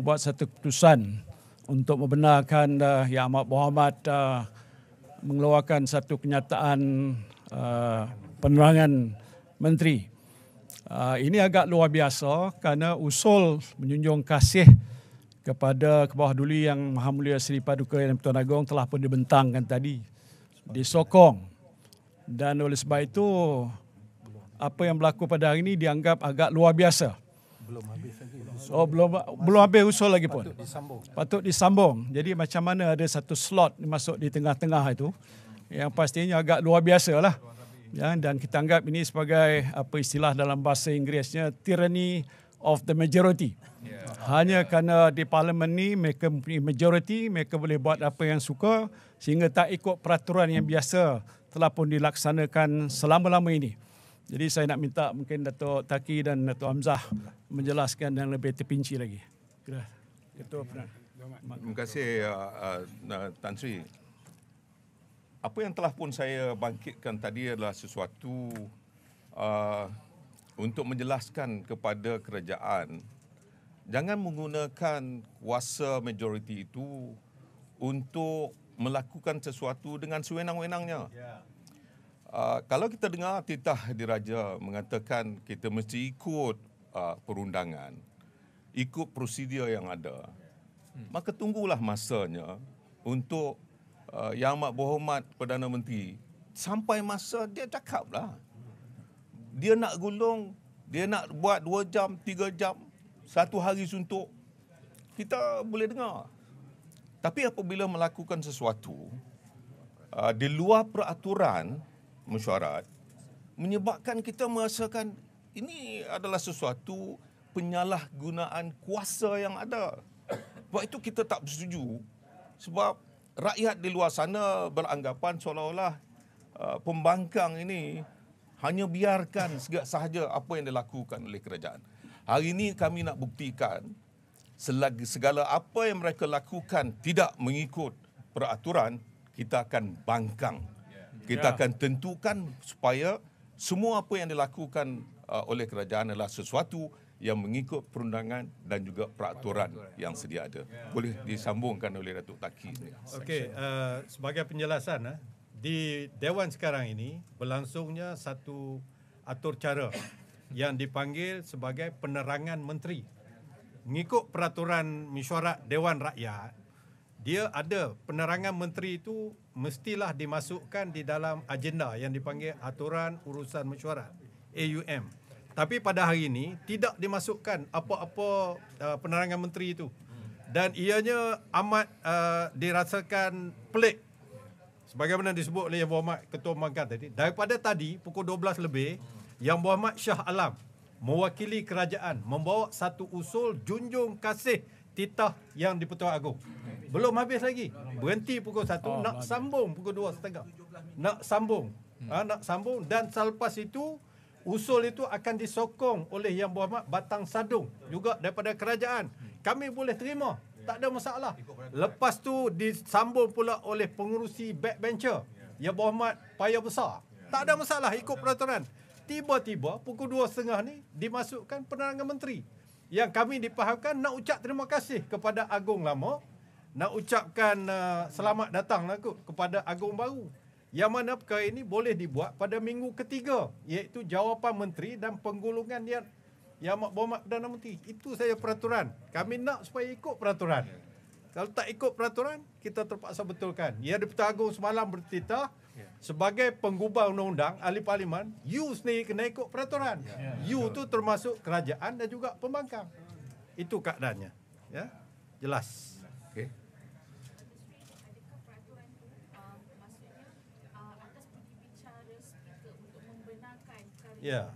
buat satu keputusan untuk membenarkan Yang Amat Berhormat mengeluarkan satu kenyataan penerangan menteri. Ini agak luar biasa kerana usul menjunjung kasih kepada Kebawah Duli Yang Maha Mulia Seri Paduka Yang Pertuan Agong telah pun dibentangkan tadi, disokong, dan oleh sebab itu apa yang berlaku pada hari ini dianggap agak luar biasa. Belum habis lagi. So belum habis usul lagi pun. Patut disambung. Patut disambung. Jadi macam mana ada satu slot masuk di tengah-tengah itu, yang pastinya agak luar biasa lah. Ya, dan kita anggap ini sebagai apa istilah dalam bahasa Inggerisnya tyranny of the majority. Hanya kerana di parlimen ni mereka mempunyai majority, mereka boleh buat apa yang suka sehingga tak ikut peraturan yang biasa telah pun dilaksanakan selama-lama ini. Jadi saya nak minta mungkin Datuk Taki dan Datuk Hamzah menjelaskan yang lebih terpinci lagi. Ketua Perdana. Terima kasih Tan Sri. Apa yang telah pun saya bangkitkan tadi adalah sesuatu untuk menjelaskan kepada kerajaan, jangan menggunakan kuasa majoriti itu untuk melakukan sesuatu dengan sewenang-wenangnya. Kalau kita dengar titah diraja mengatakan kita mesti ikut perundangan, ikut prosedur yang ada, maka tunggulah masanya untuk Yang Amat Berhormat Perdana Menteri sampai masa dia cakaplah. Dia nak gulung, dia nak buat 2 jam, 3 jam, 1 hari suntuk, kita boleh dengar. Tapi apabila melakukan sesuatu di luar peraturan mesyuarat, menyebabkan kita merasakan ini adalah sesuatu penyalahgunaan kuasa yang ada. Sebab itu kita tak bersetuju. Sebab rakyat di luar sana beranggapan seolah-olah pembangkang ini hanya biarkan sahaja apa yang dilakukan oleh kerajaan. Hari ini kami nak buktikan segala apa yang mereka lakukan tidak mengikut peraturan, kita akan bangkang. Kita akan tentukan supaya semua apa yang dilakukan oleh kerajaan adalah sesuatu yang mengikut perundangan dan juga peraturan yang sedia ada. Boleh disambungkan oleh Datuk Taki. Okey, sebagai penjelasan, di Dewan sekarang ini berlangsungnya satu atur cara yang dipanggil sebagai penerangan menteri. Mengikut peraturan mesyuarat Dewan Rakyat, dia ada penerangan menteri itu mestilah dimasukkan di dalam agenda yang dipanggil aturan urusan mesyuarat, AUM. Tapi pada hari ini tidak dimasukkan apa-apa penerangan menteri itu. Dan ianya amat dirasakan pelik. Sebagaimana disebut oleh Yang Berhormat Ketua Pembangkang tadi, daripada tadi pukul 12 lebih, Yang Berhormat Shah Alam mewakili kerajaan membawa satu usul junjung kasih titah yang di-Pertuan Agong. Belum habis lagi. Berhenti pukul 1, nak sambung pukul 2.30. Nak sambung. Nak sambung, dan selepas itu usul itu akan disokong oleh Yang Berhormat Batang Sadung juga daripada kerajaan. Kami boleh terima, tak ada masalah. Lepas tu disambung pula oleh pengurusi backbencher, Yang Berhormat Payah Besar. Tak ada masalah, ikut peraturan. Tiba-tiba pukul 2.30 ni dimasukkan penerangan menteri. Yang kami dipahamkan nak ucap terima kasih kepada Agong lama, nak ucapkan selamat datang kepada Agong baru. Yang mana perkara ini boleh dibuat pada minggu ketiga, iaitu jawapan menteri dan penggulungan Yang Amat Berhormat Perdana Menteri. Itu saja peraturan. Kami nak supaya ikut peraturan. Kalau tak ikut peraturan, kita terpaksa betulkan. Yang di-Pertuan Agong semalam bertitah sebagai penggubah undang-undang ahli parlimen, you sendiri kena ikut peraturan. You tu termasuk kerajaan dan juga pembangkang. Itu keadaannya. Ya, jelas. Okey. Ya.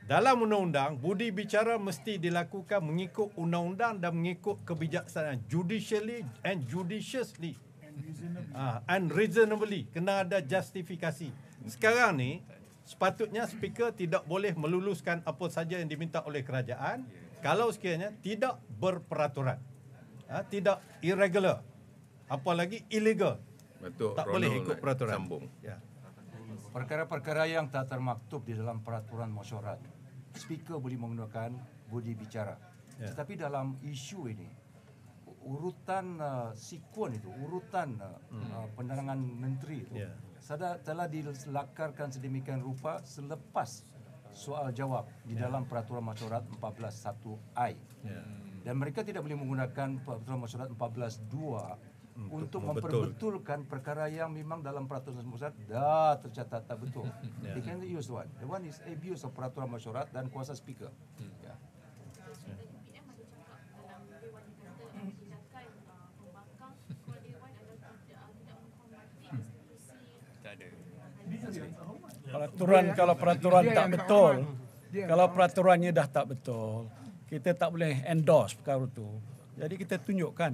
Dalam undang-undang, budi bicara mesti dilakukan mengikut undang-undang dan mengikut kebijaksanaan, judicially and judiciously and reasonably. Kena ada justifikasi. Sekarang ni sepatutnya speaker tidak boleh meluluskan apa saja yang diminta oleh kerajaan kalau sekiranya tidak berperaturan, tidak irregular, apalagi illegal. Betul. Tak boleh ikut peraturan. Sambung. Ya. Perkara-perkara yang tak termaktub di dalam peraturan mesyuarat, speaker boleh menggunakan budi bicara. Tetapi dalam isu ini, urutan sekuen itu, urutan penerangan menteri itu telah dilakarkan sedemikian rupa selepas soal jawab di dalam Peraturan Masyarakat 14.1I. Dan mereka tidak boleh menggunakan Peraturan Masyarakat 14.2 untuk memperbetulkan perkara yang memang dalam Peraturan Masyarakat dah tercatat tak betul. They can use one. The one is abuse of Peraturan Masyarakat dan kuasa speaker. Kalau peraturan tak betul, kalau peraturannya dah tak betul, kita tak boleh endorse perkara itu. Jadi kita tunjukkan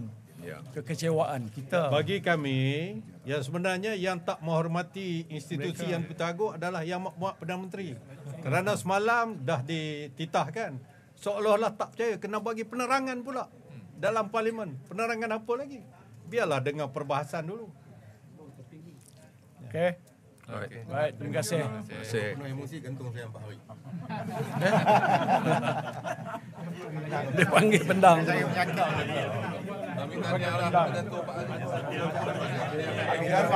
kekecewaan kita. Bagi kami, ya sebenarnya yang tak menghormati institusi yang bertanggung adalah yang muat Perdana Menteri. Kerana semalam dah dititahkan, seolah-olah tak percaya kena bagi penerangan pula dalam parlimen. Penerangan apa lagi? Biarlah dengar perbahasan dulu. Okey. Baik, terima kasih. Penuh emosi gantung saya 4 hari. Dia panggil pendang. Saya menyangka. Kami tanya lah Datuk Pak Ali. Tidak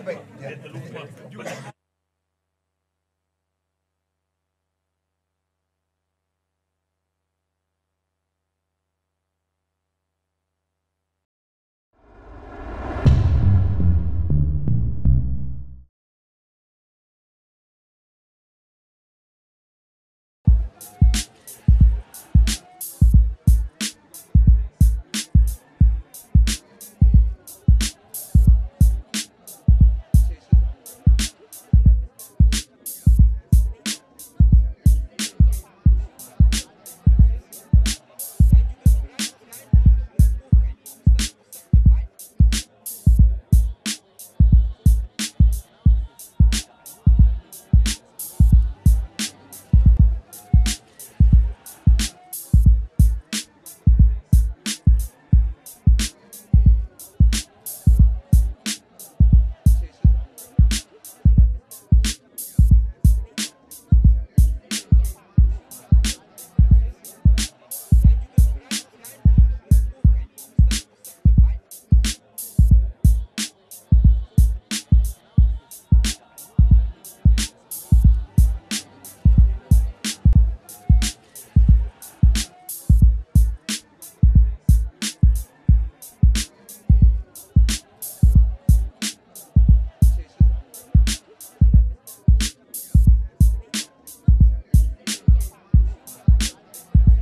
baik.